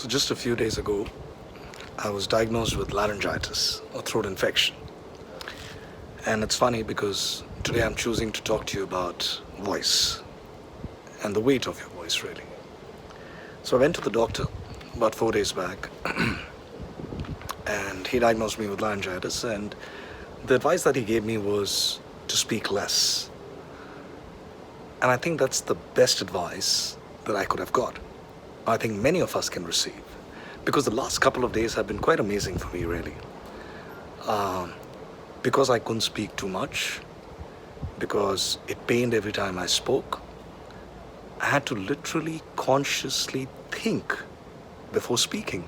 So just a few days ago, I was diagnosed with laryngitis, or throat infection. And it's funny because today I'm choosing to talk to you about voice and the weight of your voice, really. So I went to the doctor about 4 days back and he diagnosed me with laryngitis, and the advice that he gave me was to speak less. And I think that's the best advice that I could have got. I think many of us can receive, because the last couple of days have been quite amazing for me, really. Because I couldn't speak too much, because it pained every time I spoke, I had to literally consciously think before speaking.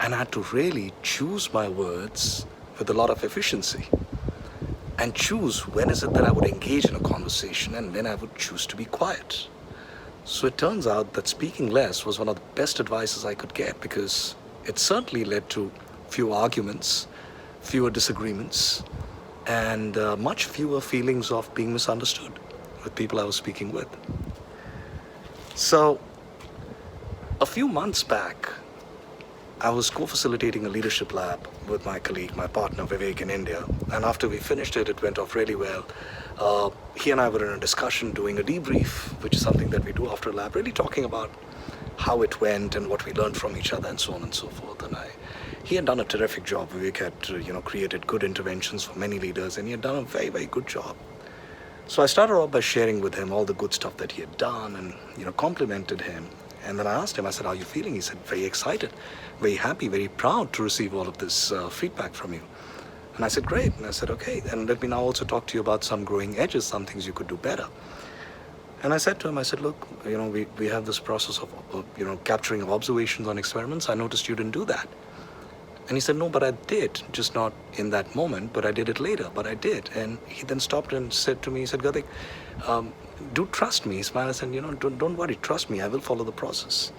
And I had to really choose my words with a lot of efficiency and choose when is it that I would engage in a conversation and when I would choose to be quiet. So it turns out that speaking less was one of the best advices I could get, because it certainly led to fewer arguments, fewer disagreements, and much fewer feelings of being misunderstood with people I was speaking with. So a few months back, I was co-facilitating a leadership lab with my colleague, my partner Vivek, in India. And after we finished it, it went off really well. He and I were in a discussion doing a debrief, which is something that we do after a lab, really talking about how it went and what we learned from each other and so on and so forth. And he had done a terrific job. Vivek had created good interventions for many leaders, and he had done a very, very good job. So I started off by sharing with him all the good stuff that he had done and complimented him. And then I asked him, I said, how are you feeling? He said, very excited, very happy, very proud to receive all of this feedback from you. And I said, great. And I said, okay, and let me now also talk to you about some growing edges, some things you could do better. And I said to him, I said, look, we have this process of capturing of observations on experiments. I noticed you didn't do that. And he said, no, but I did, just not in that moment, but I did it later, but I did. And he then stopped and said to me, he said, Gatik, do trust me. He smiled and said, don't worry, trust me, I will follow the process.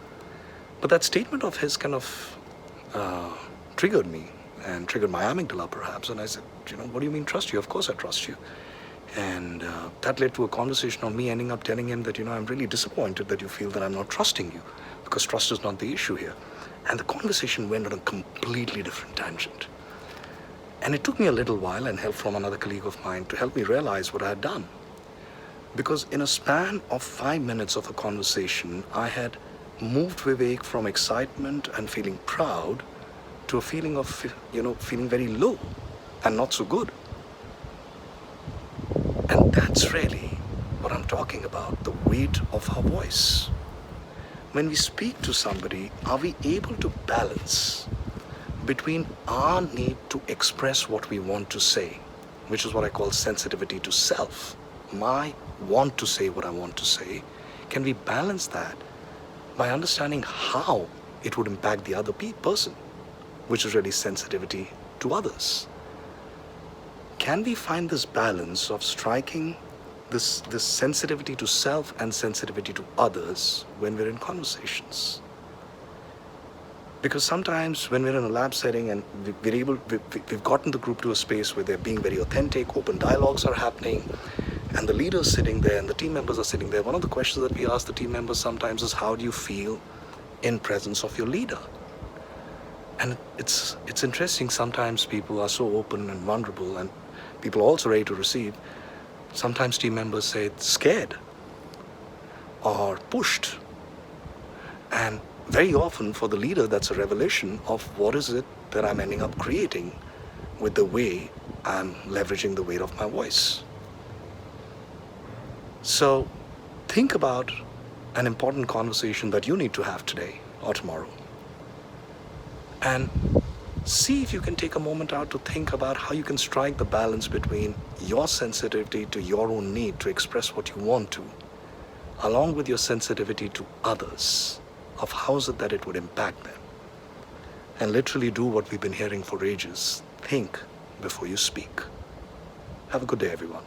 But that statement of his kind of triggered me and triggered my amygdala perhaps. And I said, what do you mean trust you? Of course I trust you. And that led to a conversation of me ending up telling him that, I'm really disappointed that you feel that I'm not trusting you, because trust is not the issue here. And the conversation went on a completely different tangent. And it took me a little while and help from another colleague of mine to help me realize what I had done. Because in a span of 5 minutes of a conversation, I had moved Vivek from excitement and feeling proud to a feeling of, feeling very low and not so good. And that's really what I'm talking about, the weight of our voice. When we speak to somebody, are we able to balance between our need to express what we want to say, which is what I call sensitivity to self, my want to say what I want to say? Can we balance that by understanding how it would impact the other person, which is really sensitivity to others? Can we find this balance of striking this sensitivity to self and sensitivity to others when we're in conversations? Because sometimes when we're in a lab setting and we've gotten the group to a space where they're being very authentic, open dialogues are happening, and the leader's sitting there and the team members are sitting there, one of the questions that we ask the team members sometimes is, how do you feel in presence of your leader? And it's interesting, sometimes people are so open and vulnerable, and people are also ready to receive. Sometimes team members say scared or pushed. And very often for the leader, that's a revelation of what is it that I'm ending up creating with the way I'm leveraging the weight of my voice. So think about an important conversation that you need to have today or tomorrow. And see if you can take a moment out to think about how you can strike the balance between your sensitivity to your own need to express what you want to, along with your sensitivity to others, of how is it that it would impact them. And literally do what we've been hearing for ages. Think before you speak. Have a good day, everyone.